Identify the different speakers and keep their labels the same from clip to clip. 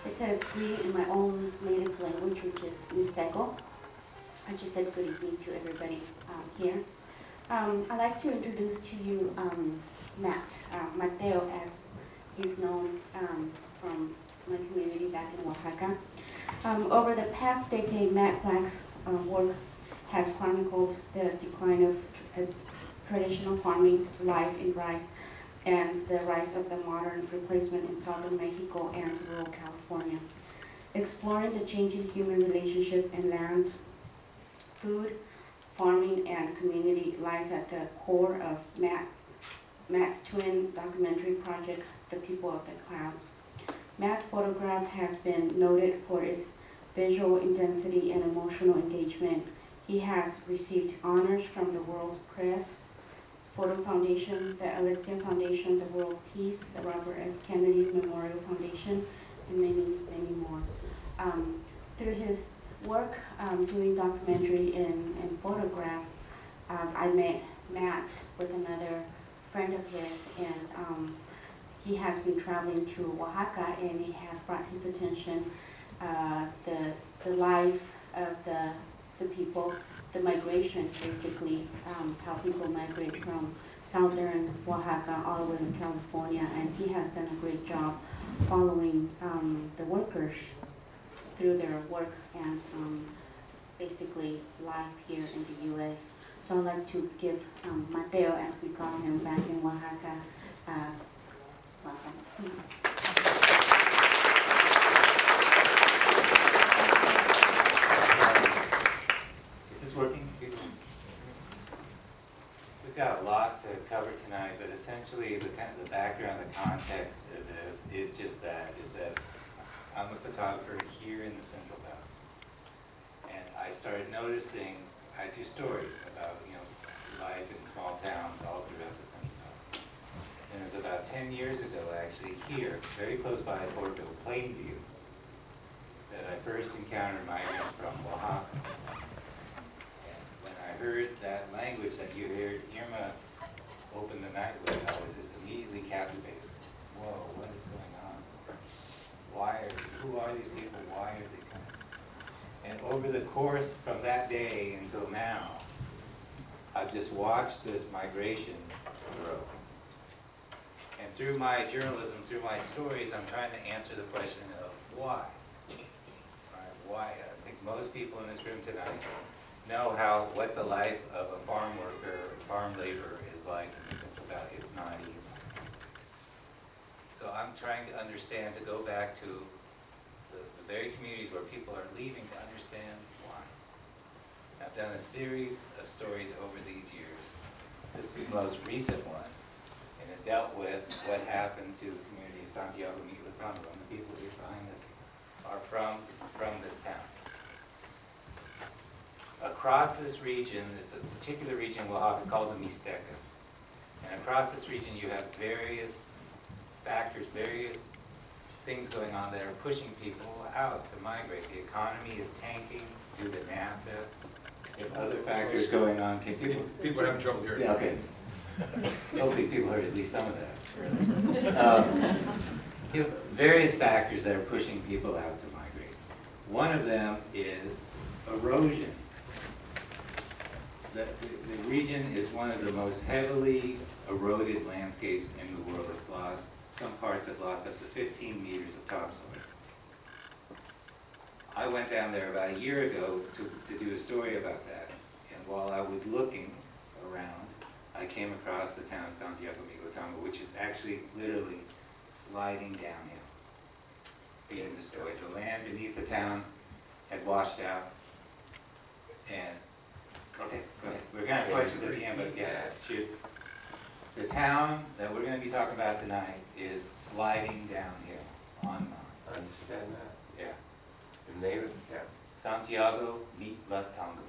Speaker 1: It's a greeting in my own native language, which is Mixteco. I just said good evening to everybody here. I'd like to introduce to you Matt, Mateo, as he's known from my community back in Oaxaca. Over the past decade, Matt Black's work has chronicled the decline of traditional farming life in rice and the rise of the modern replacement in southern Mexico and rural California. Exploring the changing human relationship in land, food, farming, and community lies at the core of Matt's twin documentary project, The People of the Clouds. Matt's photograph has been noted for its visual intensity and emotional engagement. He has received honors from the World Press Photo Foundation, the Alexia Foundation, the World Peace, the Robert F. Kennedy Memorial Foundation, and many, many more. Through his work doing documentary and photographs, I met Matt with another friend of his, and he has been traveling to Oaxaca, and he has brought his attention the life of the people, the migration, basically, how people migrate from southern Oaxaca all the way to California, and he has done a great job following the workers through their work and basically life here in the U.S. So I'd like to give Mateo, as we call him back in Oaxaca, welcome.
Speaker 2: Working? We've got a lot to cover tonight, but essentially the background, the context of this is just that, I'm a photographer here in the Central Valley. And I started noticing, I do stories about, life in small towns all throughout the Central Valley. And it was about 10 years ago, actually, here, very close by Porterville, Plainview, that I first encountered migrants from Oaxaca. I heard that language that you heard Irma open the night with, I was just immediately captivated. Whoa, what is going on? Who are these people? Why are they coming? And over the course from that day until now, I've just watched this migration grow. And through my journalism, through my stories, I'm trying to answer the question of why. Right? Why? I think most people in this room tonight know what the life of a farm worker, farm laborer is like in the Central Valley. It's not easy. So I'm trying to understand, to go back to the very communities where people are leaving, to understand why. I've done a series of stories over these years. This is the most recent one, and it dealt with what happened to the community of Santiago Mitlacango, and the people here behind us are from this town. Across this region, there's a particular region in Oaxaca called the Mixteca. And across this region you have various factors, various things going on that are pushing people out to migrate. The economy is tanking due to NAFTA. There are other factors going on.
Speaker 3: People are having trouble hearing.
Speaker 2: Yeah, okay. Hopefully people heard at least some of that. You have various factors that are pushing people out to migrate. One of them is erosion. The region is one of the most heavily eroded landscapes in the world. It's lost, some parts have lost up to 15 meters of topsoil. I went down there about a year ago to do a story about that. And while I was looking around, I came across the town of Santiago Mitlacango, which is actually literally sliding downhill. Being destroyed. The land beneath the town had washed out. And okay, go ahead. We're going to have questions at the end, but yeah, shoot. The town that we're going to be talking about tonight is sliding downhill on Mars.
Speaker 4: I understand that.
Speaker 2: Yeah.
Speaker 4: The name of the town.
Speaker 2: Santiago Mitlacango.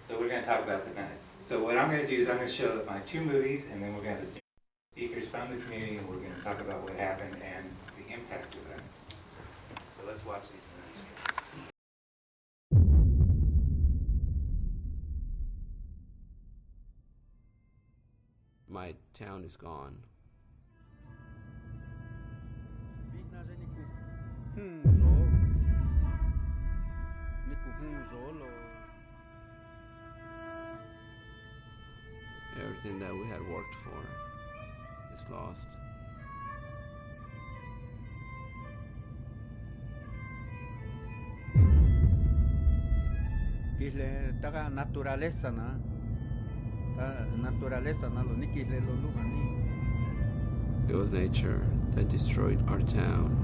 Speaker 2: So we're going to talk about the night. So what I'm going to do is I'm going to show my two movies, and then we're going to have the speakers from the community, and we're going to talk about what happened and the impact of that. So let's watch these movies.
Speaker 5: My town is gone.
Speaker 3: Everything that we had worked for is lost.
Speaker 5: Kisle taga naturaleza na. Ta naturaleza na lo nikisle lo lumani.
Speaker 3: It was nature that destroyed our town.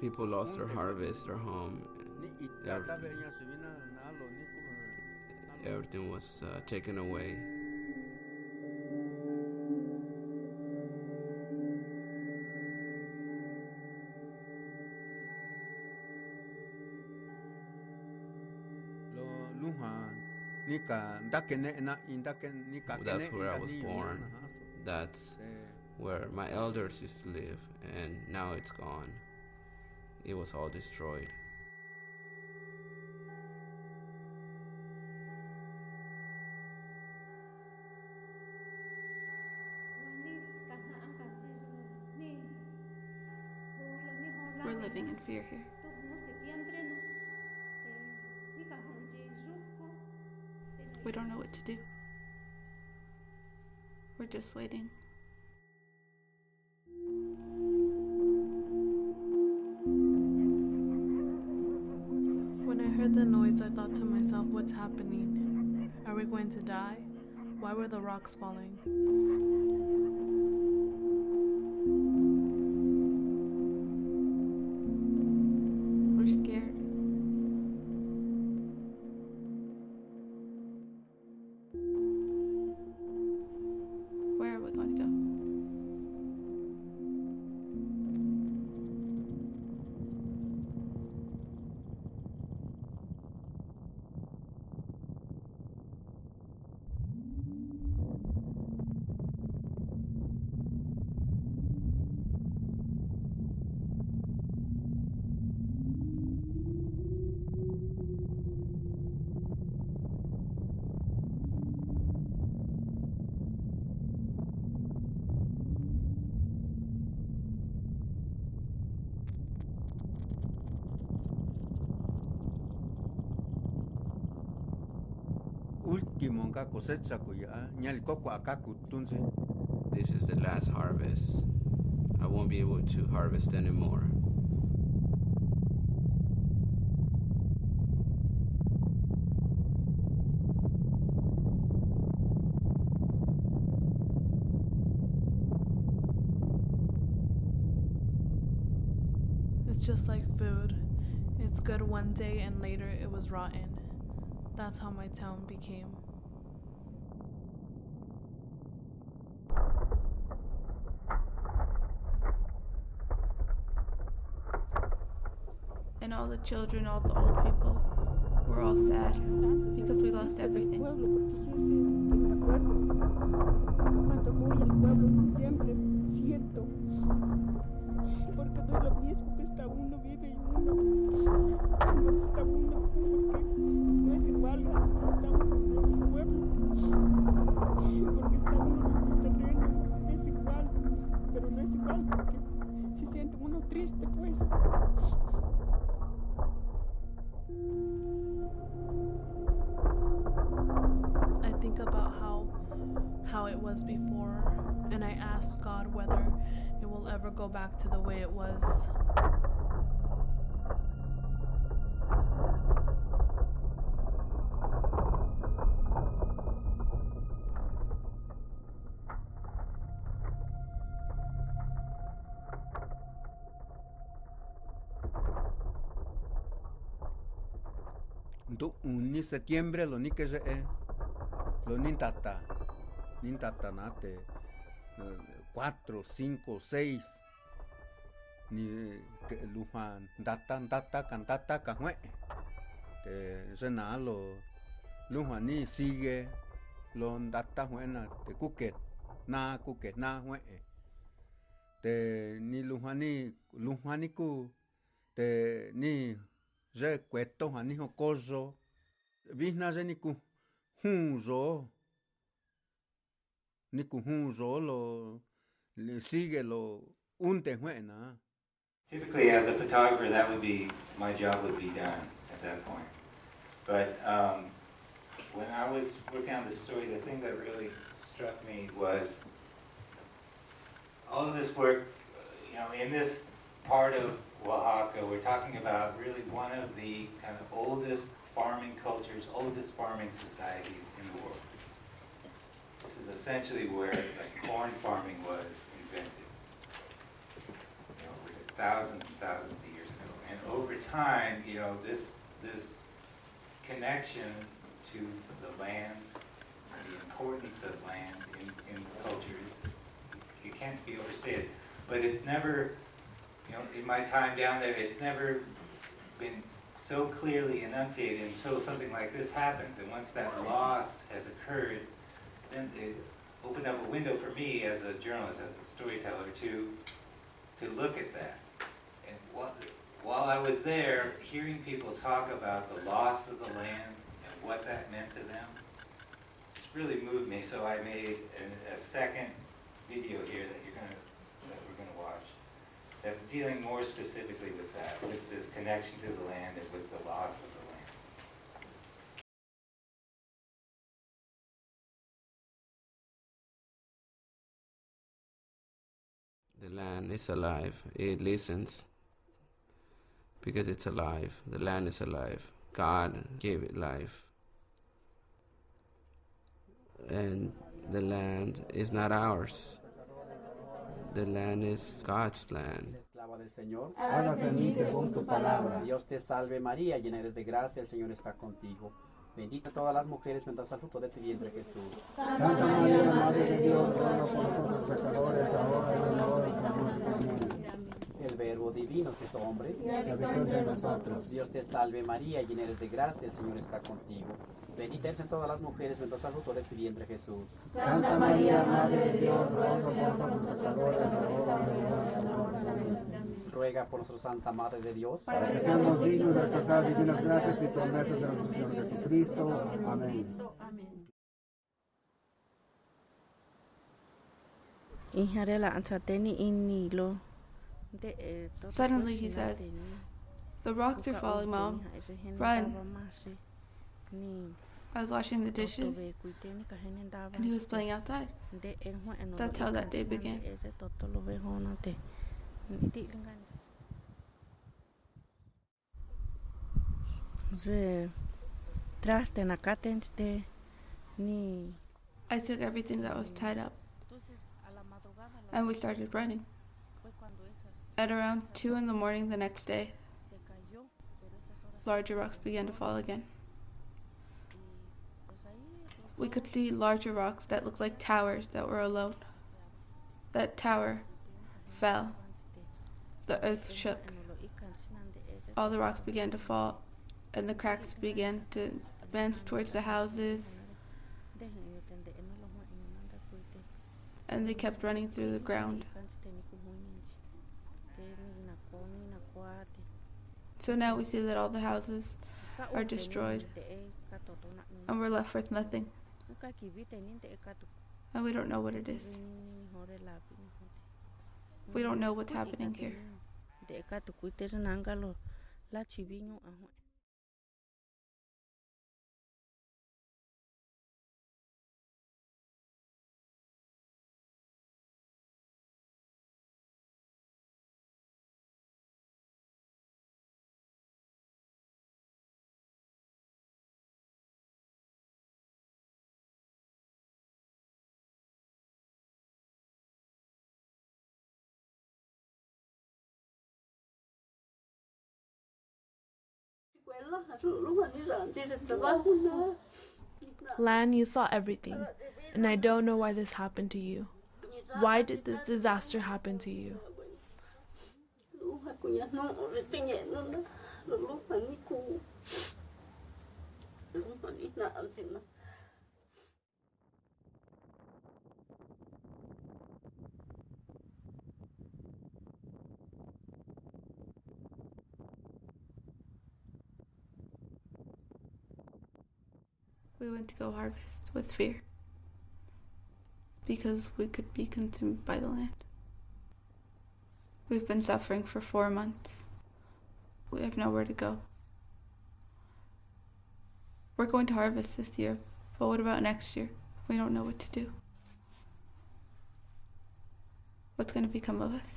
Speaker 3: People lost their harvest, their home. Everything was taken away. That's where I was born. That's where my elders used to live, and now it's gone. It was all destroyed.
Speaker 6: We're living in fear here. We don't know what to do. We're just waiting.
Speaker 7: When I heard the noise, I thought to myself, what's happening? Are we going to die? Why were the rocks falling?
Speaker 6: We're scared. Where are we going to go?
Speaker 5: Último nga cosecha kuya nyalkoko akakutunzi.
Speaker 3: This is the last harvest. I won't be able to harvest anymore.
Speaker 7: It's just like food. It's good one day and later it was rotten. That's how my town became.
Speaker 6: And all the children, all the old people, we're all sad because we lost everything.
Speaker 8: Cuando voy al pueblo sí siempre siento, porque no es lo mismo que está uno, vive uno, donde está uno, porque no es igual a donde está uno en nuestro pueblo, porque está uno en nuestro terreno, es igual, pero no es igual porque se siente uno triste pues.
Speaker 7: I think about how how it was before, and I ask God whether it will ever go back to the way it was.
Speaker 5: Ni septiembre lo ni que lo ni tata nate 4, 5, 6 ni que lujan data cantata cajue te sena lo lujan ni sigue lo data buena te kuke na hue te ni lujani ku te ni je cueto hani jokoyo vijna je ni ku junyo lo le sigue lo unte juena.
Speaker 2: Typically, as a photographer, that would be, my job would be done at that point. But when I was working on this story, the thing that really struck me was all of this work, in this part of Oaxaca, we're talking about really one of the kind of oldest farming cultures, oldest farming societies in the world. This is essentially where corn farming was invented, thousands and thousands of years ago. And over time, this connection to the land, the importance of land in culture it can't be overstated. But it's never, in my time down there, it's never been so clearly enunciated until something like this happens. And once that loss has occurred, then it opened up a window for me as a journalist, as a storyteller, to look at that. And while I was there, hearing people talk about the loss of the land and what that meant to them, it's really moved me. So I made a second video here that we're gonna watch. That's dealing more specifically with that, with this connection to the land and with the loss of the land.
Speaker 3: The land is alive. It listens because it's alive. The land is alive. God gave it life. And the land is not ours. The land is God's land.
Speaker 9: Esclava del Señor, hágase en mí según tu palabra. Dios te salve María, llena eres de gracia, el Señor está contigo. Bendita todas las mujeres, bendito el fruto de tu vientre Jesús.
Speaker 10: Santa María, Madre de Dios, ruega por nosotros pecadores, ahora y en la hora de nuestra muerte.
Speaker 9: El Verbo divino se hizo hombre
Speaker 10: y habitó entre nosotros.
Speaker 9: Dios te salve María, llena eres de gracia, el Señor está contigo. Bendita eres en todas las mujeres, bendito el fruto de tu vientre Jesús.
Speaker 10: Santa María, Madre de Dios, ruega por nosotros pecadores, ahora y en la hora de nuestra muerte.
Speaker 9: Ruega por nosotros, Santa Madre de Dios,
Speaker 10: para que seamos dignos de alcanzar divinas gracias y promesas de nuestro Señor Jesucristo. Amén.
Speaker 6: Suddenly he says, "The rocks are falling, Mom. Run." I was washing the dishes, and he was playing outside. That's how that day began. I took everything that was tied up, and we started running. At around 2 in the morning the next day, larger rocks began to fall again. We could see larger rocks that looked like towers that were alone. That tower fell. The earth shook. All the rocks began to fall, and the cracks began to bend towards the houses, and they kept running through the ground. So now we see that all the houses are destroyed, and we're left with nothing. And we don't know what it is. We don't know what's happening here.
Speaker 7: Lan, you saw everything, and I don't know why this happened to you. Why did this disaster happen to you?
Speaker 6: We went to go harvest with fear because we could be consumed by the land. We've been suffering for 4 months. We have nowhere to go. We're going to harvest this year, but what about next year? We don't know what to do. What's going to become of us?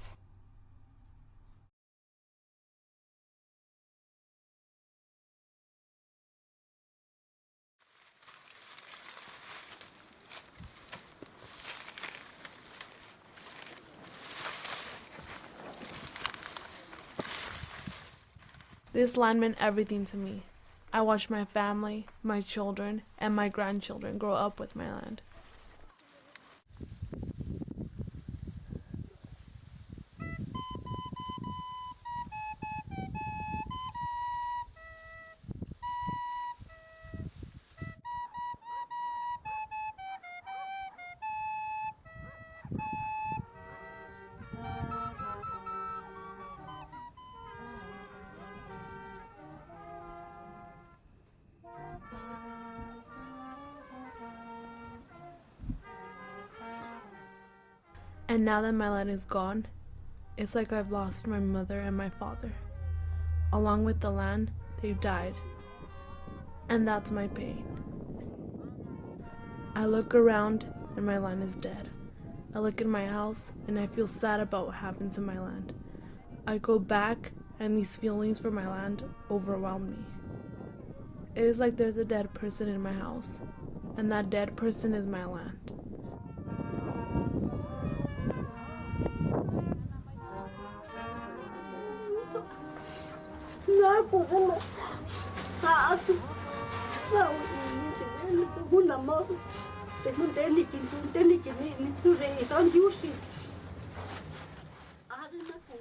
Speaker 7: This land meant everything to me. I watched my family, my children, and my grandchildren grow up with my land. And now that my land is gone, it's like I've lost my mother and my father. Along with the land, they've died. And that's my pain. I look around and my land is dead. I look at my house and I feel sad about what happened to my land. I go back and these feelings for my land overwhelm me. It is like there's a dead person in my house, and that dead person is my land.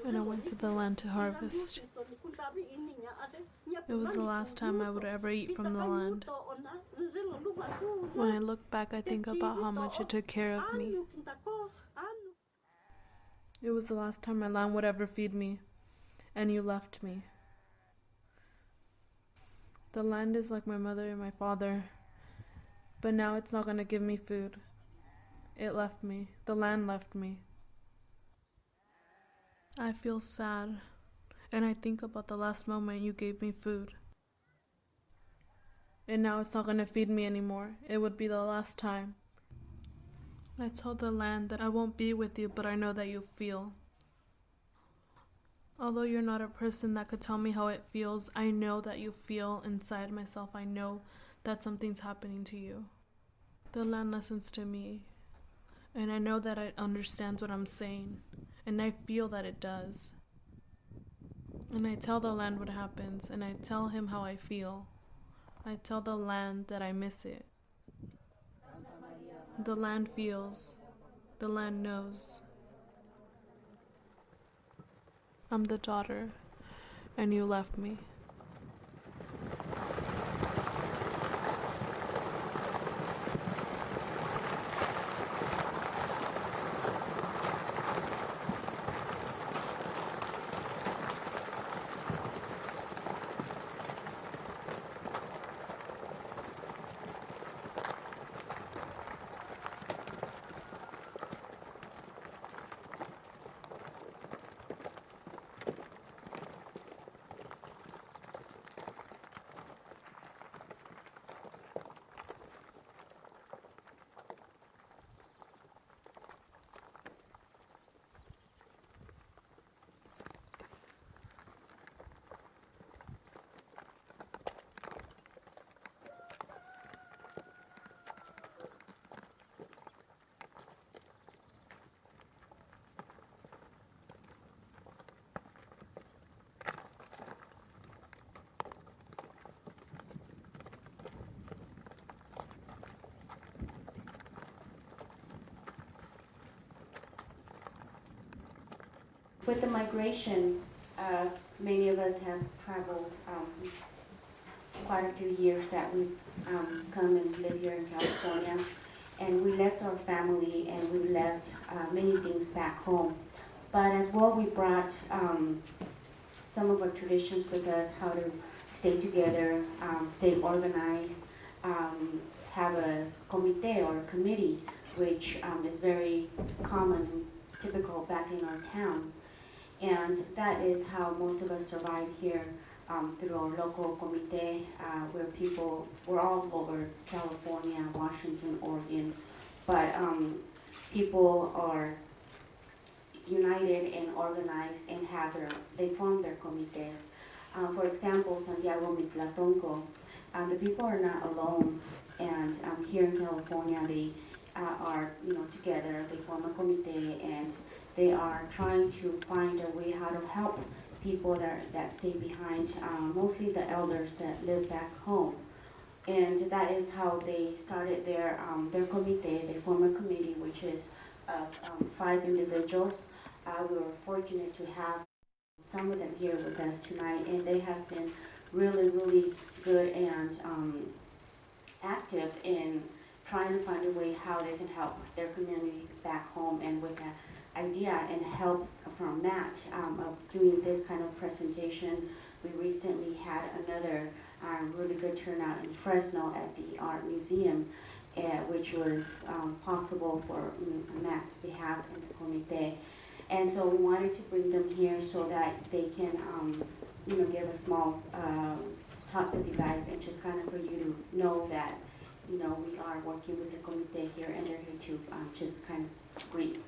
Speaker 7: When I went to the land to harvest, it was the last time I would ever eat from the land. When I look back, I think about how much it took care of me. It was the last time my land would ever feed me, and you left me. The land is like my mother and my father, but now it's not going to give me food. It left me. The land left me. I feel sad, and I think about the last moment you gave me food. And now it's not going to feed me anymore. It would be the last time. I told the land that I won't be with you, but I know that you feel. Although you're not a person that could tell me how it feels, I know that you feel inside myself. I know that something's happening to you. The land listens to me, and I know that it understands what I'm saying, and I feel that it does. And I tell the land what happens, and I tell him how I feel. I tell the land that I miss it. The land feels. The land knows. I'm the daughter, and you left me.
Speaker 1: With the migration, many of us have traveled quite a few years that we've come and live here in California. And we left our family and we left many things back home. But as well, we brought some of our traditions with us, how to stay together, stay organized, have a comité or a committee, which is very common and typical back in our town. And that is how most of us survive here through our local comité, where people, we're all over California, Washington, Oregon, but people are united and organized and they form their comités. For example, Santiago Mitlatonco, the people are not alone, and here in California they are together, they form a comité, and they are trying to find a way how to help people that stay behind, mostly the elders that live back home. And that is how they started their comité. They form a committee, which is 5 individuals. We were fortunate to have some of them here with us tonight, and they have been really, really good and active in trying to find a way how they can help their community back home. And with that idea and help from Matt of doing this kind of presentation, we recently had another really good turnout in Fresno at the Art Museum, which was possible for Matt's behalf in the comité. And so we wanted to bring them here so that they can, give a small talk with you guys, and just kind of for you to know that, we are working with the comité here, and they're here to just kind of greet.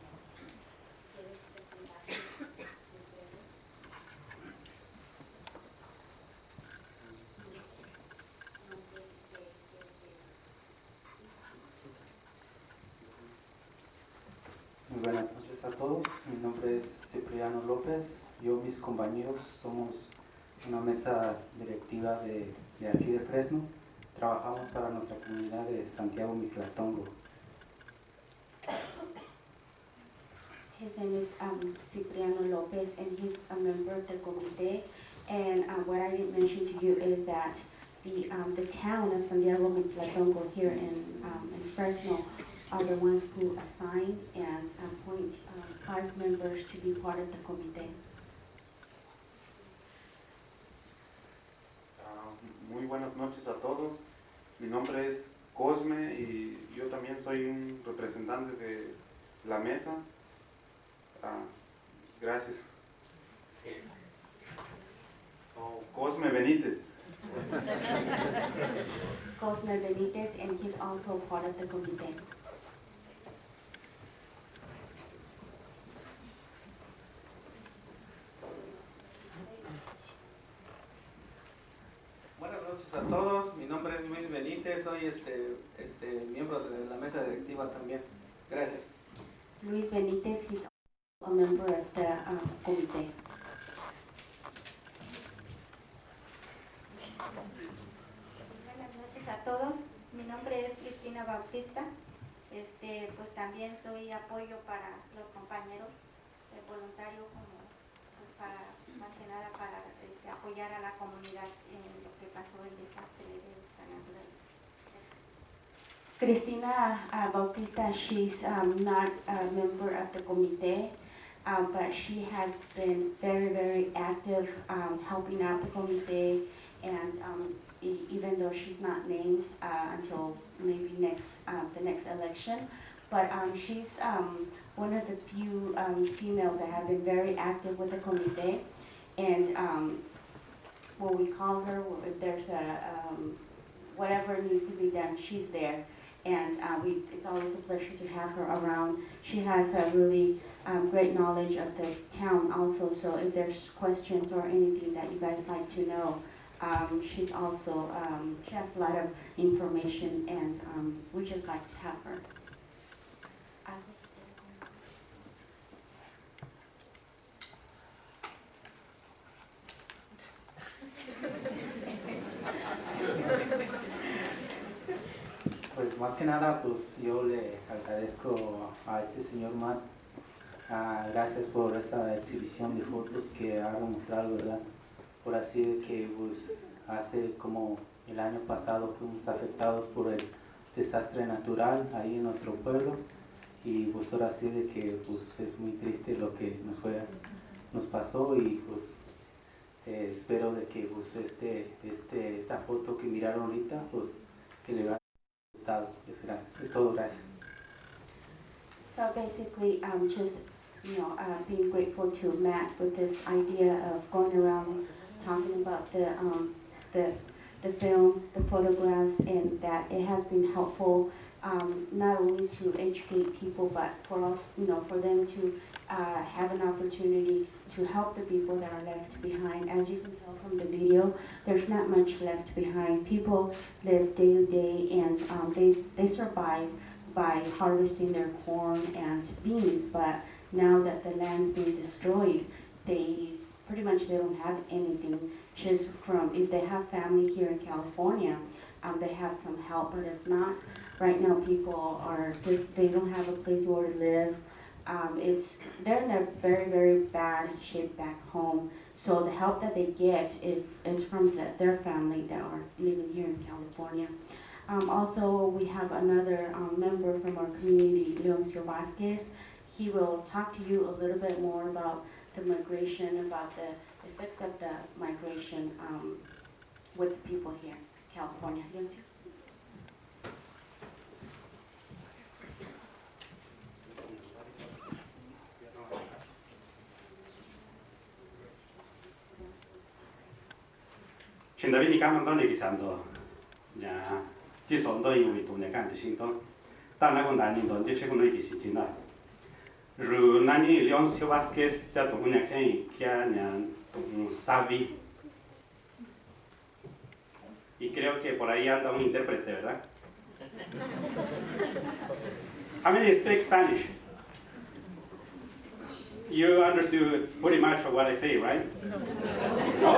Speaker 11: Muy buenas noches a todos, mi nombre es Cipriano López, yo y mis compañeros somos una mesa directiva de aquí de Fresno, trabajamos para nuestra comunidad de Santiago Mitlatongo.
Speaker 1: His name is Cipriano Lopez, and he's a member of the comité. And what I didn't mention to you is that the town of Santiago Mitlatongo here in Fresno are the ones who assign and appoint 5 members to be part of the comité.
Speaker 12: Muy buenas noches a todos. Mi nombre es Cosme y yo también soy un representante de la mesa. Gracias. Cosme Benítez.
Speaker 1: Cosme Benítez, and he's also part of the comité.
Speaker 13: Buenas noches a todos, mi nombre es Luis Benítez, soy miembro de la mesa directiva también. Gracias.
Speaker 1: Luis Benítez, he's a member of the comité.
Speaker 14: Buenas noches a todos, mi nombre es Cristina Bautista, pues también soy apoyo para los compañeros voluntario, como pues para más que nada para apoyar a la comunidad en lo que pasó el desastre de esta naturaleza.
Speaker 1: Cristina Bautista, she's not a member of the comité, but she has been very, very active helping out the comité, and even though she's not named until maybe the next election, but she's one of the few females that have been very active with the comité, and when we call her, if there's whatever needs to be done, she's there. And it's always a pleasure to have her around. She has a really great knowledge of the town also, so if there's questions or anything that you guys like to know, she's also, she has a lot of information, and we just like to have her.
Speaker 11: Pues más que nada, pues yo le agradezco a este señor Matt Gracias por esta exhibición de fotos que ha demostrado, ¿verdad? Por así de que pues, hace como el año pasado fuimos afectados por el desastre natural ahí en nuestro pueblo y pues ahora sí de que pues, es muy triste lo que nos pasó y pues espero de que pues, esta foto que miraron ahorita pues que le haya gustado. Es todo, gracias.
Speaker 1: So basically, just being grateful to Matt with this idea of going around talking about the film, the photographs, and that it has been helpful not only to educate people, but for us, for them to have an opportunity to help the people that are left behind. As you can tell from the video, there's not much left behind. People live day to day, and they survive by harvesting their corn and beans, but now that the land's been destroyed, they don't have anything. Just from, if they have family here in California, they have some help, but if not, right now people they don't have a place where to live. They're in a very, very bad shape back home. So the help that they get is from their family that are living here in California. Also, we have another member from our community, Leoncio Vasquez. He will talk to you a little bit more about the migration, about the effects of the migration with the people here in California. Leoncio?
Speaker 15: Chindavi kama ndoni kisando ya jiso ndo yu tu ne kan tishinto ta na kon dani ndo je che kon iki sitina ru nani Leoncio Vasquez ya tu ne kan kya ne tu sabi y creo que por ahí anda un intérprete, ¿verdad? How many speak Spanish? You understood pretty much of what I say, right? No?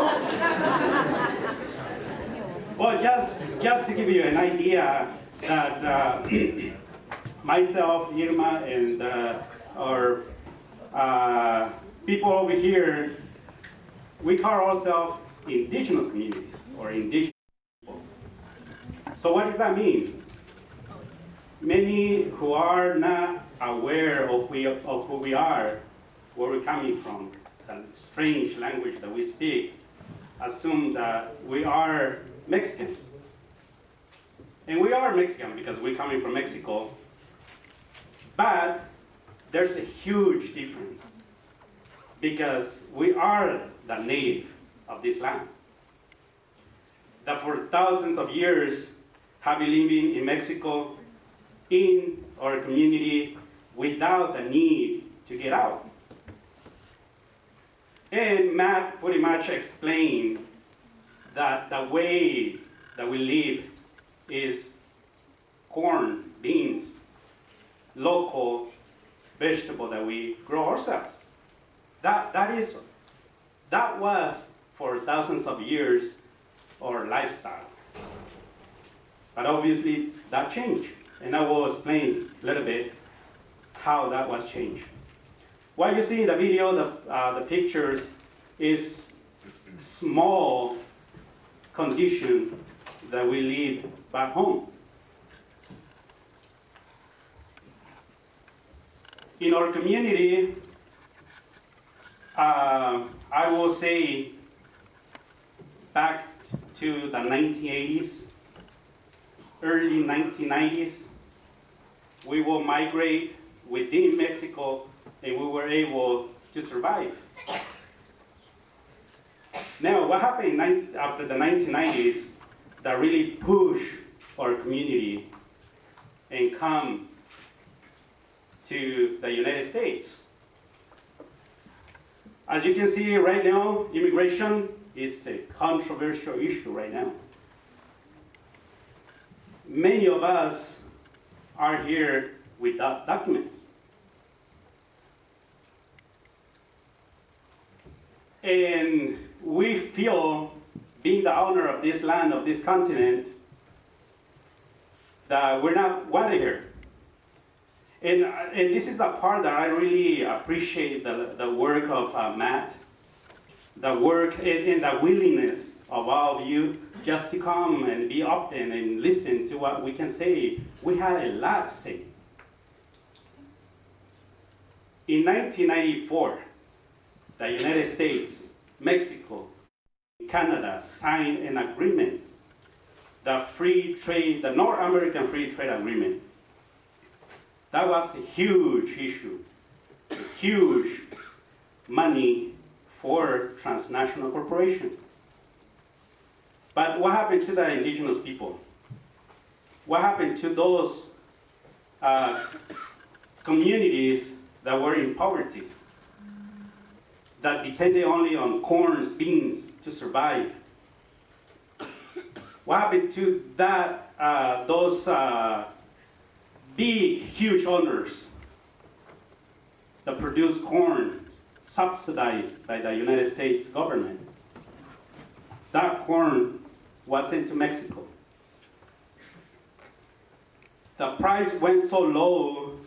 Speaker 15: Well, just to give you an idea that myself, Irma, and our people over here, we call ourselves indigenous communities or indigenous people. So what does that mean? Many who are not aware of who we are, where we're coming from, the strange language that we speak, assume that we are Mexicans. And we are Mexican because we're coming from Mexico, but there's a huge difference because we are the native of this land. That for thousands of years have been living in Mexico, in our community, without the need to get out. And Matt pretty much explained that the way that we live is corn, beans, local vegetable that we grow ourselves. That was for thousands of years our lifestyle. But obviously that changed, and I will explain a little bit how that was changed. What you see in the video, the pictures, is small condition that we live back home. In our community, I will say back to the 1980s, early 1990s, we will migrate within Mexico and we were able to survive. Now, what happened after the 1990s that really pushed our community and come to the United States? As you can see right now, immigration is a controversial issue right now. Many of us are here without documents. And we feel, being the owner of this land, of this continent, that we're not wanted here. And this is the part that I really appreciate the work of Matt, the work and the willingness of all of you just to come and be open and listen to what we can say. We have a lot to say. In 1994, the United States, Mexico, Canada signed an agreement, the North American Free Trade Agreement. That was a huge issue, a huge money for transnational corporations. But what happened to the indigenous people? What happened to those communities that were in poverty, that depended only on corn, beans to survive? What happened to those big, huge owners that produce corn subsidized by the United States government? That corn was sent to Mexico. The price went so low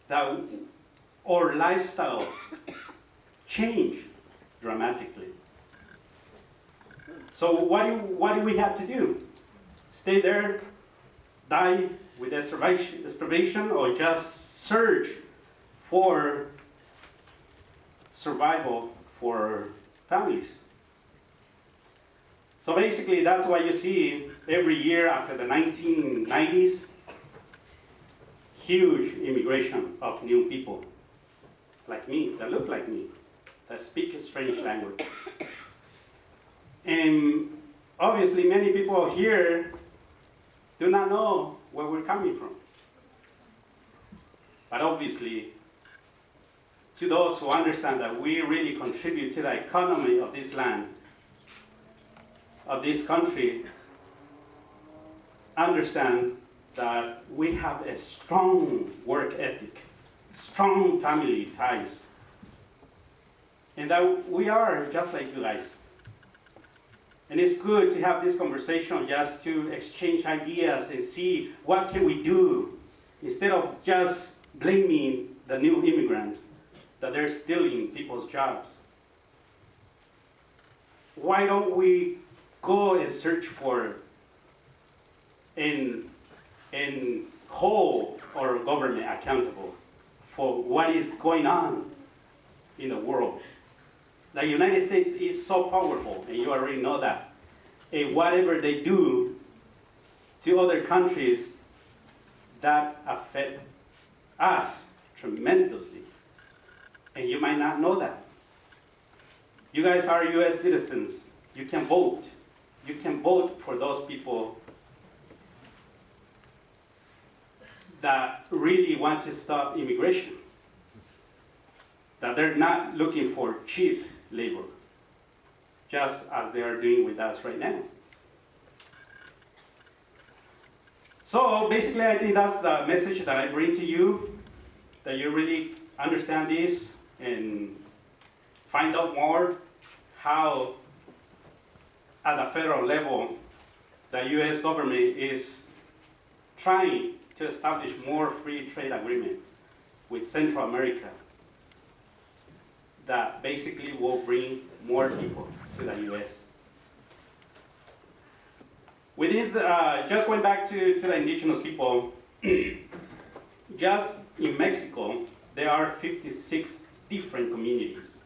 Speaker 15: that our lifestyle changed dramatically. So what do we have to do? Stay there, die with starvation, or just search for survival for families? So basically, that's why you see every year after the 1990s, huge immigration of new people like me, that look like me, that speak a strange language. And obviously, many people here do not know where we're coming from. But obviously, to those who understand that we really contribute to the economy of this land, of this country, understand that we have a strong work ethic, strong family ties, and that we are just like you guys. And it's good to have this conversation just to exchange ideas and see what can we do instead of just blaming the new immigrants that they're stealing people's jobs. Why don't we go and search for and hold our government accountable for what is going on in the world? The United States is so powerful, and you already know that. And whatever they do to other countries, that affect us tremendously. And you might not know that. You guys are US citizens. You can vote. You can vote for those people that really want to stop immigration, that they're not looking for cheap labor, just as they are doing with us right now. So basically, I think that's the message that I bring to you, that you really understand this and find out more how, at the federal level, the US government is trying to establish more free trade agreements with Central America that basically will bring more people to the US. Just going back to the indigenous people, just in Mexico, there are 56 different communities.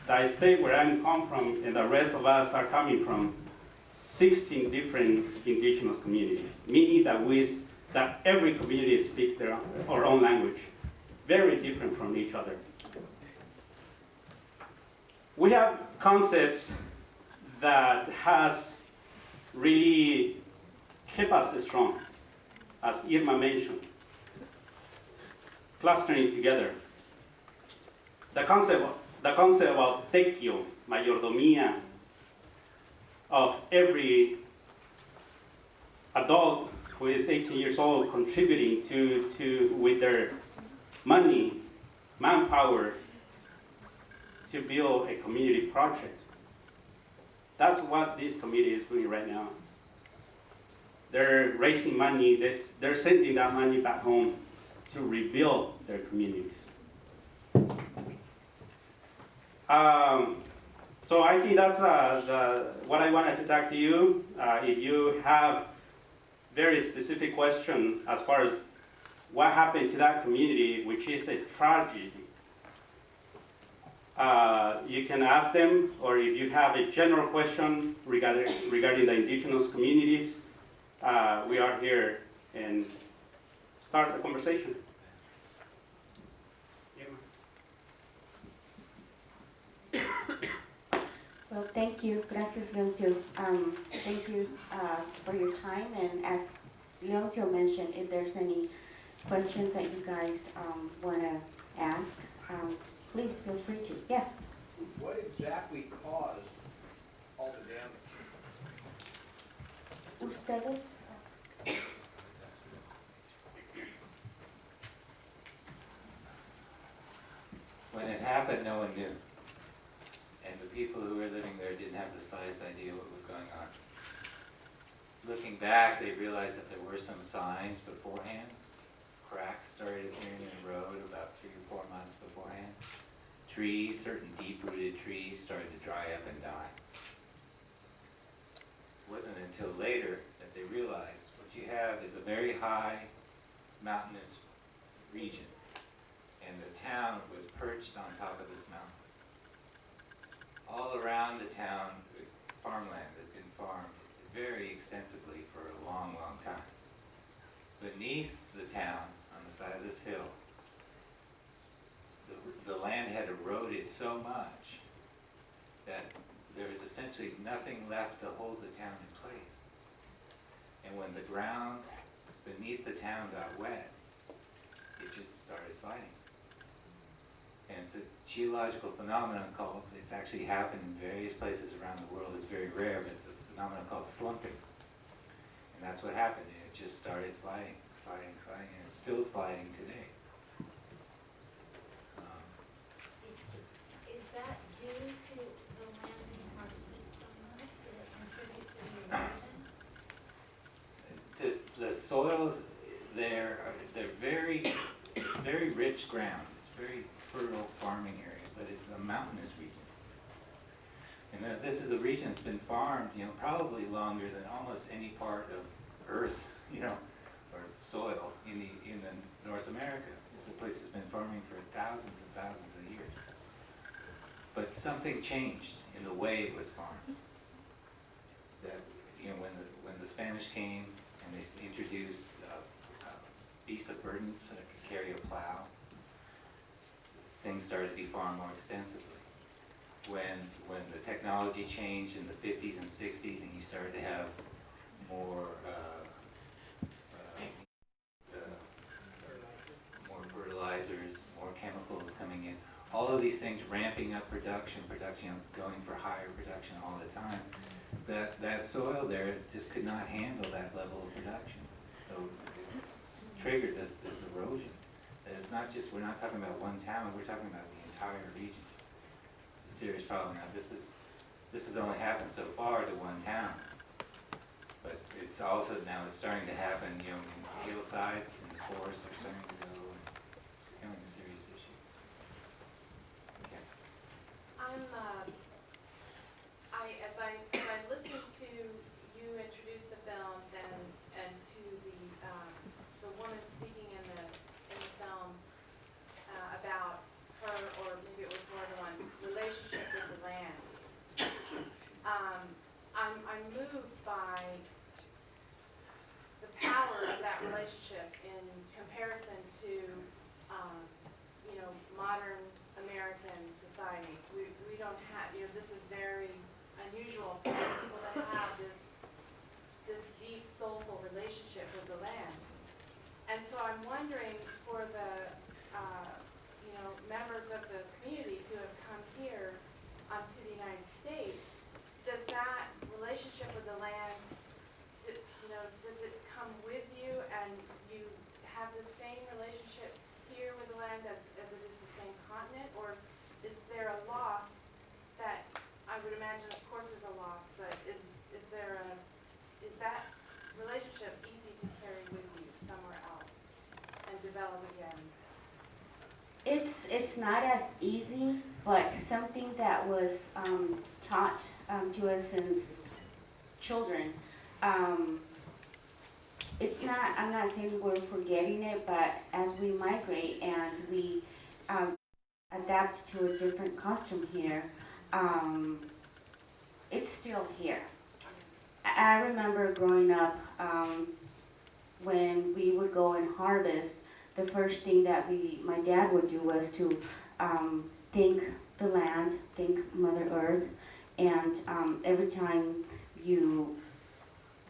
Speaker 15: The state where I come from and the rest of us are coming from 16 different indigenous communities, meaning that every community speaks their own language, very different from each other. We have concepts that has really kept us strong, as Irma mentioned, clustering together. The concept of tequio, mayordomía, of every adult who is 18 years old contributing to with their money, manpower, to build a community project. That's what this committee is doing right now. They're raising money, they're sending that money back home to rebuild their communities. So I think that's what I wanted to talk to you. If you have very specific question as far as what happened to that community, which is a tragedy, you can ask them, or if you have a general question regarding the indigenous communities, we are here and start the conversation.
Speaker 1: Well, thank you. Gracias, Leoncio. Thank you for your time. And as Leoncio mentioned, if there's any questions that you guys want to ask, please feel free to. Yes?
Speaker 16: What exactly caused all the damage?
Speaker 1: Ustedes?
Speaker 2: When it happened, no one knew. And the people who were living there didn't have the slightest idea what was going on. Looking back, they realized that there were some signs beforehand. Cracks started appearing in the road about 3 or 4 months beforehand. Trees, certain deep-rooted trees, started to dry up and die. It wasn't until later that they realized what you have is a very high mountainous region, and the town was perched on top of this mountain. All around the town was farmland that had been farmed very extensively for a long, long time. Beneath the town, on the side of this hill, the land had eroded so much that there was essentially nothing left to hold the town in place. And when the ground beneath the town got wet, it just started sliding. And it's a geological phenomenon called, it's actually happened in various places around the world. It's very rare, but it's a phenomenon called slumping. And that's what happened. It just started sliding, sliding, sliding, and it's still sliding today.
Speaker 14: Is that due to the land being harvested so much? Did it contribute to the erosion?
Speaker 2: The soils there, they're very rich ground. It's very fertile farming area, but it's a mountainous region. And this is a region that's been farmed, probably longer than almost any part of Earth, or soil in the North America. This place has been farming for thousands and thousands of years. But something changed in the way it was farmed. That when the Spanish came and they introduced beasts of burden that could carry a plow, things started to be farmed more extensively. When the technology changed in the 50s and 60s, and you started to have more fertilizers, more chemicals coming in, all of these things ramping up production, going for higher production all the time, that soil there just could not handle that level of production. So it's triggered this erosion. And it's not just, we're not talking about one town, we're talking about the entire region. It's a serious problem. Now this has only happened so far to one town, but it's also now it's starting to happen, in hillsides, in the forests are starting to go, and it's becoming a serious issue. Okay.
Speaker 17: As I listened to you introduce the films and to the woman speaking in the film about her, or maybe it was more than one, relationship with the land. I'm moved by the power of that relationship in comparison to modern American society. We don't have, this is very unusual for people that have this deep, soulful relationship with the land. And so I'm wondering, for the members of the community who have come here to the United States, does that relationship with the land, does it come with you, and you have the same relationship here with the land as it is the same continent, or is there a loss that I would imagine, of course, there's a loss, but is that relationship easy to carry with you somewhere else and develop again?
Speaker 1: It's not as easy, but something that was taught to us since children. It's not. I'm not saying we're forgetting it, but as we migrate and we adapt to a different custom here, it's still here. I remember growing up when we would go and harvest. The first thing that my dad would do was to thank the land, thank Mother Earth, and every time you're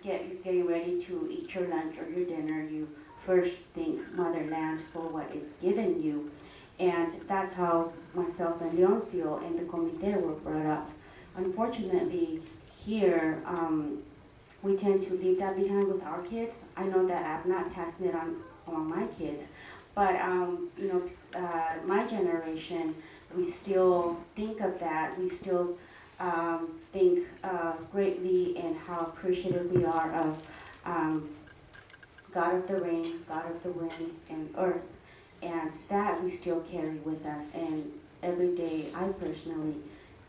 Speaker 1: getting ready to eat your lunch or your dinner, you first thank Mother Land for what it's given you. And that's how myself and Leoncio and the comité were brought up. Unfortunately, here, we tend to leave that behind with our kids. I know that I've not passed it on my kids, but my generation, we still think of that. We still think greatly and how appreciative we are of God of the rain, God of the wind, and earth, and that we still carry with us. And every day, I personally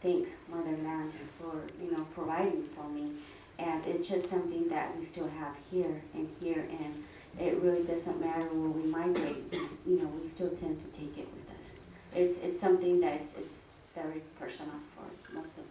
Speaker 1: thank Mother Land for providing for me. And it's just something that we still have here, and it really doesn't matter where we migrate. We still tend to take it with us. It's something that it's very personal for most of us.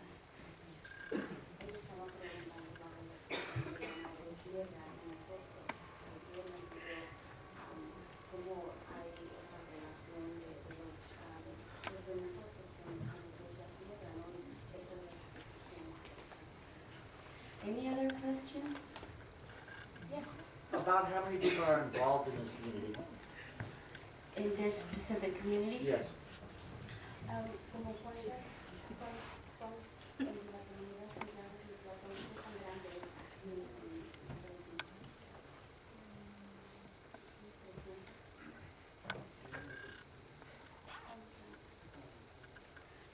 Speaker 1: Any other questions? Yes.
Speaker 10: About how many people are involved in this community?
Speaker 1: In this specific community?
Speaker 10: Yes.
Speaker 1: Como cuántas son en la comunidad central de la comunidad tan grande?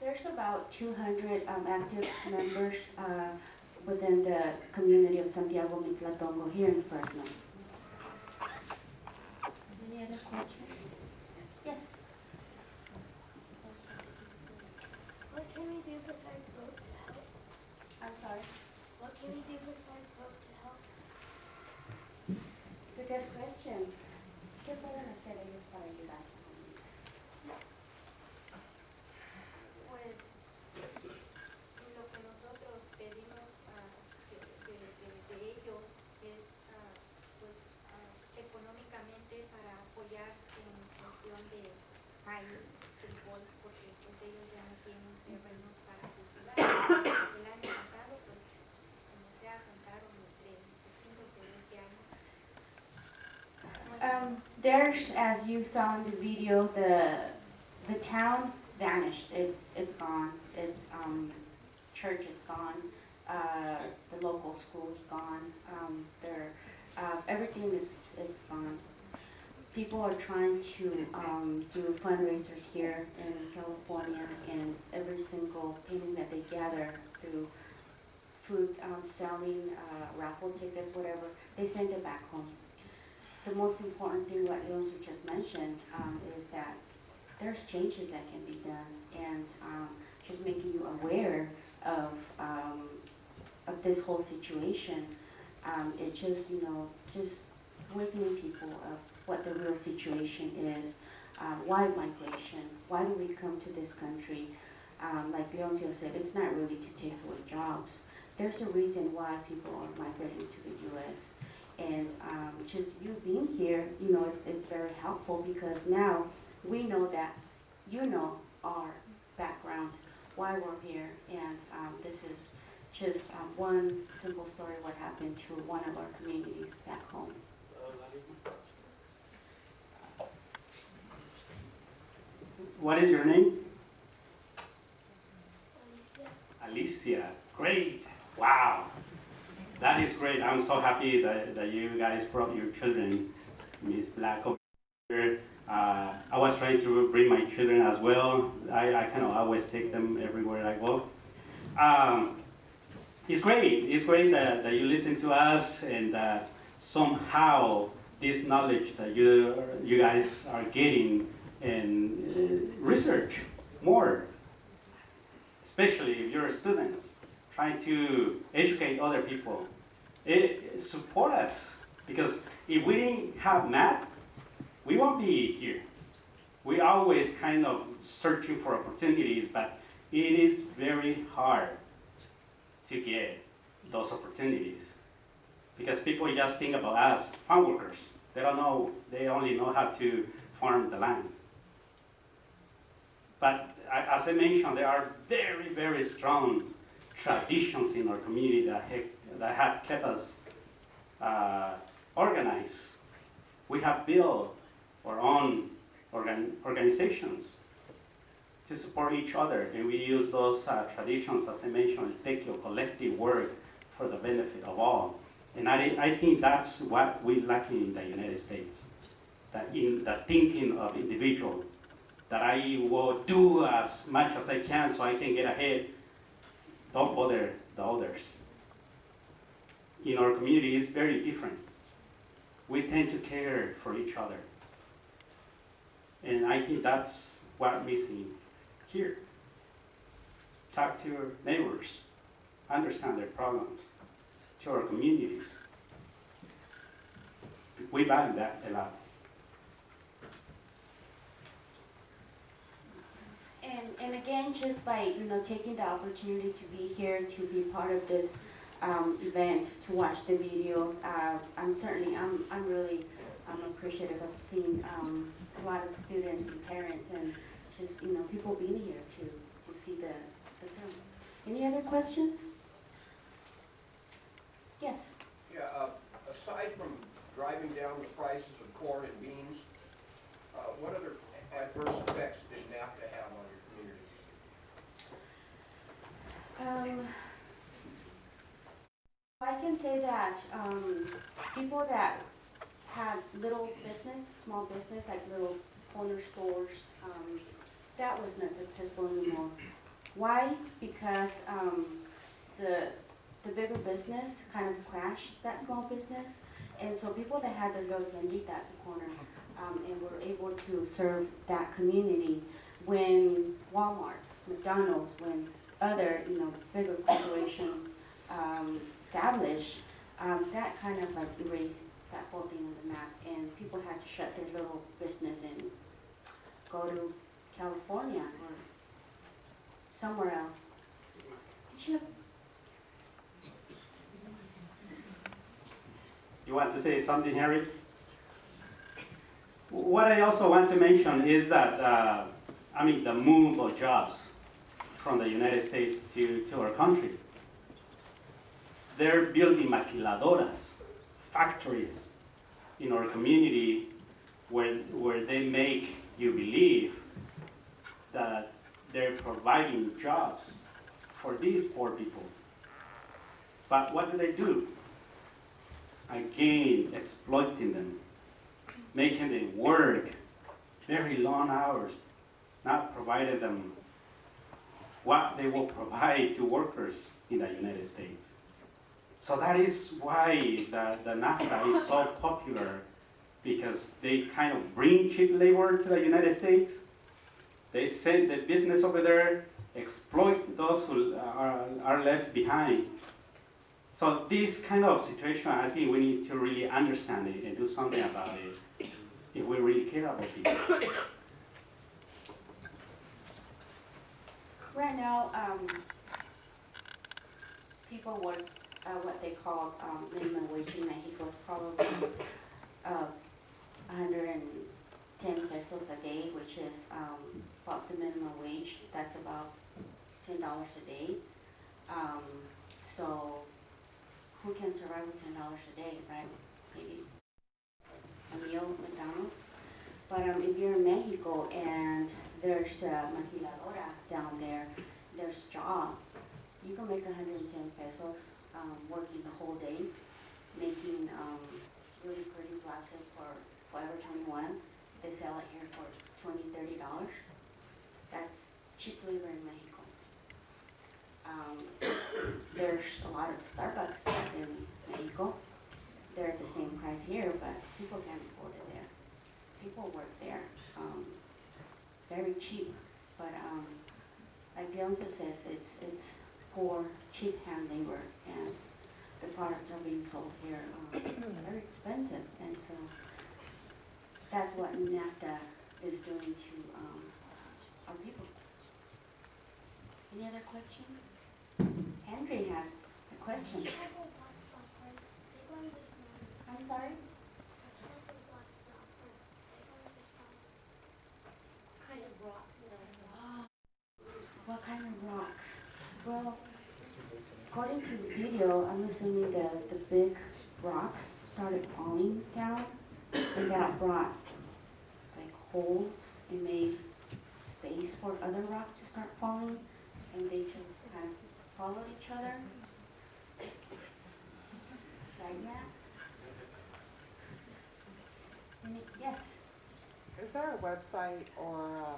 Speaker 1: There's about 200 active members within the community of Santiago Mitlatongo here in Fresno. Any other questions? Yes.
Speaker 18: What can we do besides vote to help?
Speaker 1: I'm sorry?
Speaker 18: What can we do besides vote to help?
Speaker 1: It's a good question. ¿Qué pueden hacer ellos para ayudar?
Speaker 14: Pues lo que nosotros pedimos de ellos es económicamente para apoyar en cuestión de maíz, frijol, porque pues ellos ya no tienen terrenos para cultivar. El año pasado pues como sea juntaron entre poquito por este año.
Speaker 1: There's, as you saw in the video, the town vanished. It's gone. Its church is gone. The local school is gone. Everything is gone. People are trying to do fundraisers here in California, and every single penny that they gather through food selling, raffle tickets, whatever, they send it back home. The most important thing what Leonzo just mentioned is that there's changes that can be done, and just making you aware of this whole situation. It just just awakening people of what the real situation is. Why migration? Why do we come to this country? Like Leoncio said, it's not really to take away jobs. There's a reason why people are migrating to the U.S. And just you being here, it's very helpful, because now we know that you know our background, why we're here, and this is just one simple story what happened to one of our communities back home.
Speaker 15: What is your name?
Speaker 18: Alicia.
Speaker 15: Alicia. Great. Wow. That is great. I'm so happy that you guys brought your children. Miss Black over here. I was trying to bring my children as well. I kind of always take them everywhere I go. It's great. It's great that you listen to us, and that somehow this knowledge that you guys are getting and research more, especially if you're students trying to educate other people. Support us, because if we didn't have math, we won't be here. We always kind of searching for opportunities, but it is very hard to get those opportunities, because people just think about us, farm workers. They don't know, they only know how to farm the land. But as I mentioned, there are very, very strong traditions in our community that have kept us organized. We have built our own organizations to support each other, and we use those traditions, as I mentioned, take your collective work for the benefit of all. And I think that's what we're lacking in the United States, that in the thinking of individual, that I will do as much as I can so I can get ahead, don't bother the others. In our community, it's very different. We tend to care for each other. And I think that's what I'm missing here. Talk to your neighbors, understand their problems, to our communities. We value that a lot.
Speaker 1: And again, just by taking the opportunity to be here, to be part of this event, to watch the video, I'm really appreciative of seeing a lot of students and parents and just people being here to see the film. Any other questions? Yes.
Speaker 16: Yeah. Aside from driving down the prices of corn and beans, what other adverse effects did NAFTA have on your community?
Speaker 1: I can say that people that had little business, small business, like little corner stores, that was not successful anymore. Why? Because the bigger business kind of crashed that small business, and so people that had their little tiendita at the corner and were able to serve that community, when Walmart, McDonald's, when other bigger corporations established, that kind of like erased that whole thing on the map, and people had to shut their little business and go to California or somewhere else.
Speaker 15: You want to say something, Harry? What I also want to mention is that, the move of jobs from the United States to our country. They're building maquiladoras, factories in our community where they make you believe that they're providing jobs for these poor people. But what do? Again, exploiting them, making them work very long hours, not providing them what they will provide to workers in the United States. So that is why the NAFTA is so popular, because they kind of bring cheap labor to the United States. They send the business over there, exploit those who are left behind. So this kind of situation, I think we need to really understand it and do something about it if we really care about people.
Speaker 1: Right now, people work what they call minimum wage in Mexico. It's probably 110 pesos a day, which is about the minimum wage. That's about $10 a day. So who can survive with $10 a day, right? Maybe a meal at McDonald's. But if you're in Mexico and there's a maquiladora down there, there's job, you can make 110 pesos working the whole day, making really pretty glasses for Forever 21. They sell it here for $20, $30. That's cheap labor in Mexico. There's a lot of Starbucks in Mexico. they're the same price here, but people can't afford it there. People work there, very cheap, but like Leonzo says, it's for cheap hand labor, and the products are being sold here very expensive, and so that's what NAFTA is doing to our people. Any other questions? Henry has a question. I'm sorry? What kind of rocks? Well, according to the video, I'm assuming the big rocks started falling down, and that brought like holes and made space for other rocks to start falling, and they just kind of followed each other. Like that. Yes.
Speaker 19: Is there a website or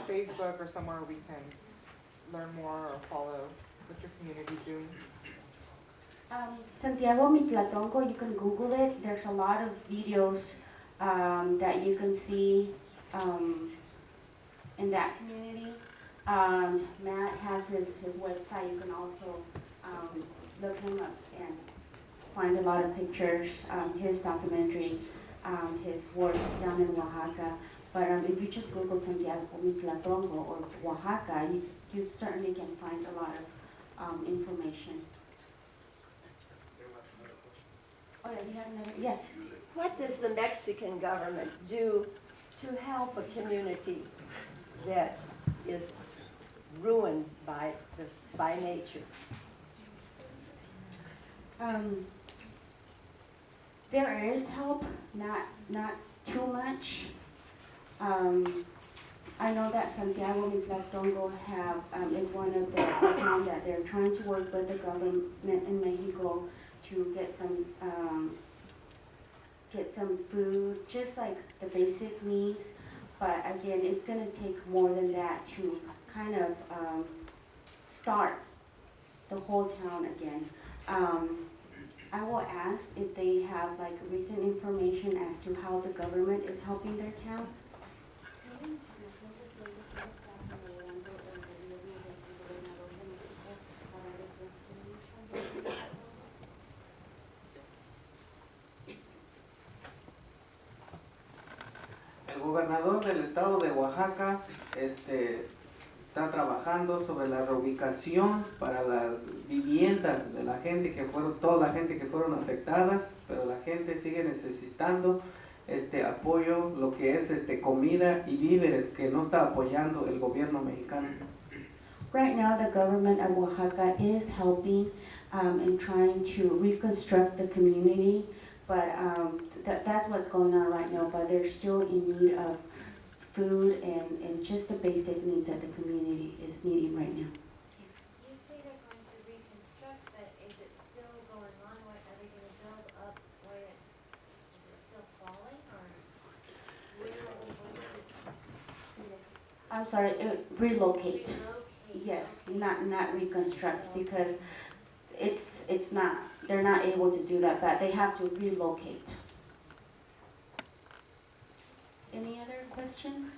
Speaker 19: Facebook or somewhere we can learn more or follow what your community is doing?
Speaker 1: Santiago Mitlatongo, you can Google it. There's a lot of videos that you can see in that community. Matt has his website. You can also look him up and find a lot of pictures, his documentary, his work down in Oaxaca. But if you just Google Santiago Mitlatongo or Oaxaca, you certainly can find a lot of information. Oh yeah, you have another, yes.
Speaker 20: What does the Mexican government do to help a community that is ruined by nature?
Speaker 1: There is help, not too much. I know that Santiago Mitlatongo is one of the towns that they're trying to work with the government in Mexico to get some food, just like the basic needs. But again, it's going to take more than that to kind of start the whole town again. I will ask if they have like recent information as to how the government is helping their town.
Speaker 13: El gobernador del estado de Oaxaca está trabajando sobre la reubicación para las viviendas de la gente que fueron, toda la gente que fueron afectadas, pero la gente sigue necesitando apoyo, lo que es comida y víveres que no está apoyando el gobierno mexicano.
Speaker 1: Right now, the government of Oaxaca is helping and trying to reconstruct the community, but that's what's going on right now. But they're still in need of food and just the basic needs that the community is needing right now.
Speaker 18: You say they're going to reconstruct, but is it still going on? What are they going to build up? Is it still falling, or where are they going to?
Speaker 1: I'm sorry, relocate. Yes, not reconstruct, because it's not, they're not able to do that, but they have to relocate. Any other questions?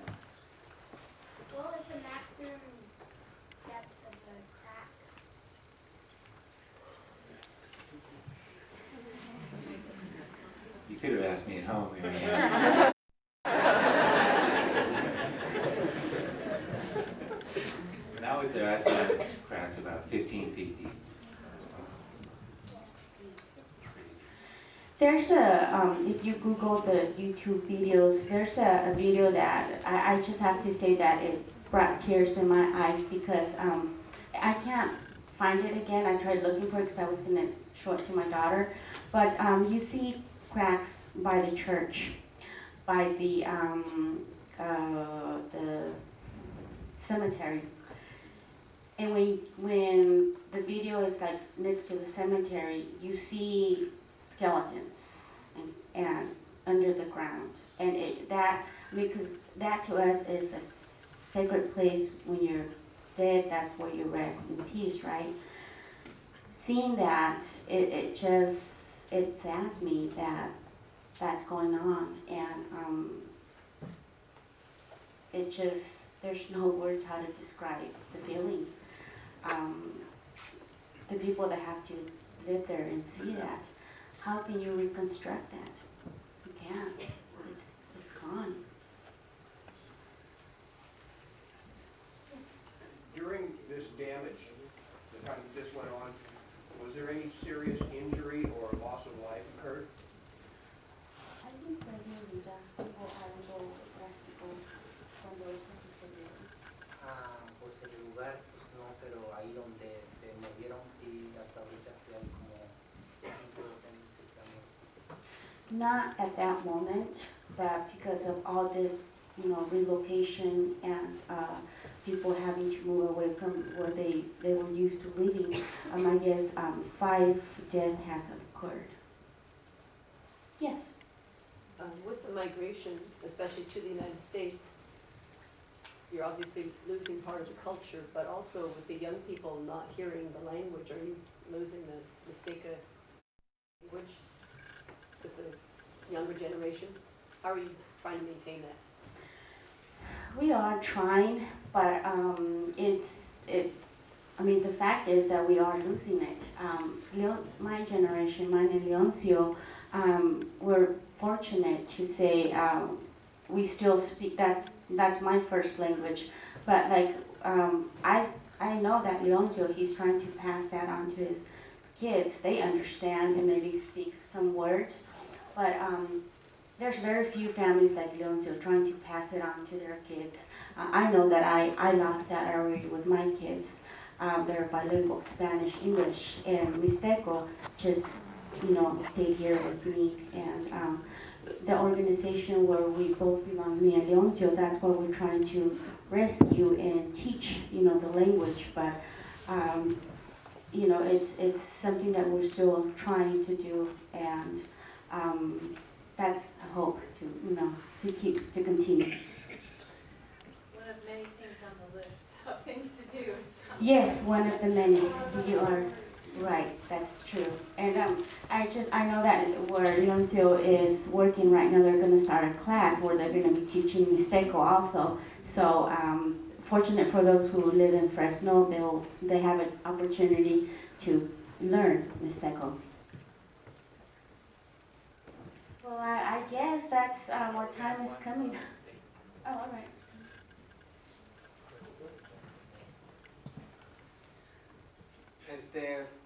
Speaker 18: What was the maximum depth of the crack?
Speaker 2: You could have asked me at home, Marianne. When I was there, I saw cracks about 15 feet deep.
Speaker 1: There's if you Google the YouTube videos, there's a video that I just have to say that it brought tears in my eyes, because I can't find it again. I tried looking for it because I was going to show it to my daughter. But you see cracks by the church, by the cemetery. And when the video is like next to the cemetery, you see skeletons and under the ground, and because that to us is a sacred place. When you're dead, that's where you rest in peace, right? Seeing that, it just it saddens me that that's going on, and it just, there's no words how to describe the feeling. The people that have to live there and see that, how can you reconstruct that? You can't. It's gone.
Speaker 16: During this damage, the time this went on, was there any serious injury or loss of life occurred?
Speaker 1: I think that maybe the people algo drástico cuando esto sucedió.
Speaker 21: Pues el lugar, pues no, pero ahí donde se movieron, sí, hasta ahorita sí hay como 5 hoteles que se han muerto.
Speaker 1: Not at that moment, but because of all this, relocation and people having to move away from where they were used to living, I guess 5 deaths has occurred. Yes.
Speaker 22: With the migration, especially to the United States, you're obviously losing part of the culture, but also with the young people not hearing the language, are you losing the Mixteca language with the younger generations? How are you trying to maintain that?
Speaker 1: We are trying, but the fact is that we are losing it. My generation, mine and Leoncio, we're fortunate to say we still speak, that's my first language, but I know that Leoncio, he's trying to pass that on to his kids. They understand and maybe speak some words, but there's very few families like Leoncio trying to pass it on to their kids. I know that I lost that already with my kids. They're bilingual, Spanish, English, and Mixteco just, stayed here with me. And the organization where we both belong, me and Leoncio, that's what we're trying to rescue and teach, the language. But, it's something that we're still trying to do, and that's a hope to continue.
Speaker 17: One of many things on the list of things to do.
Speaker 1: Yes, one of the many. You are right. That's true. And I know that where Leoncio is working right now, they're going to start a class where they're going to be teaching Mixteco also. So fortunate for those who live in Fresno, they have an opportunity to learn Mixteco. Well, I guess that's our time is coming. Oh, all right.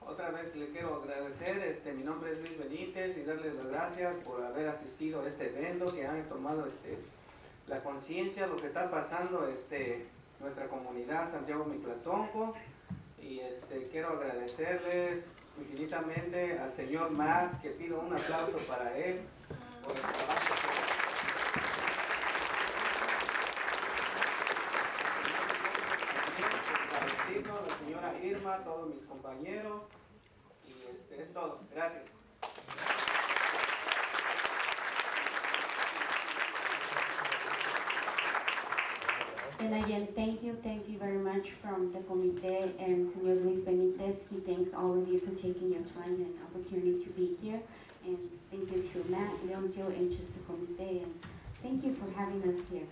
Speaker 13: Otra vez le quiero agradecer, mi nombre es Luis Benítez, y darles las gracias por haber asistido a este evento, que han tomado la conciencia de lo que está pasando nuestra comunidad Santiago Miclatongo, y quiero agradecerles infinitamente al señor Matt, que pido un aplauso para él por el trabajo que hace. La señora Irma, todos mis compañeros, y es todo. Gracias.
Speaker 1: And again, thank you very much from the comité, and Señor Luis Benítez, he thanks all of you for taking your time and opportunity to be here, and thank you to Matt, Leoncio, and just the comité, and thank you for having us here.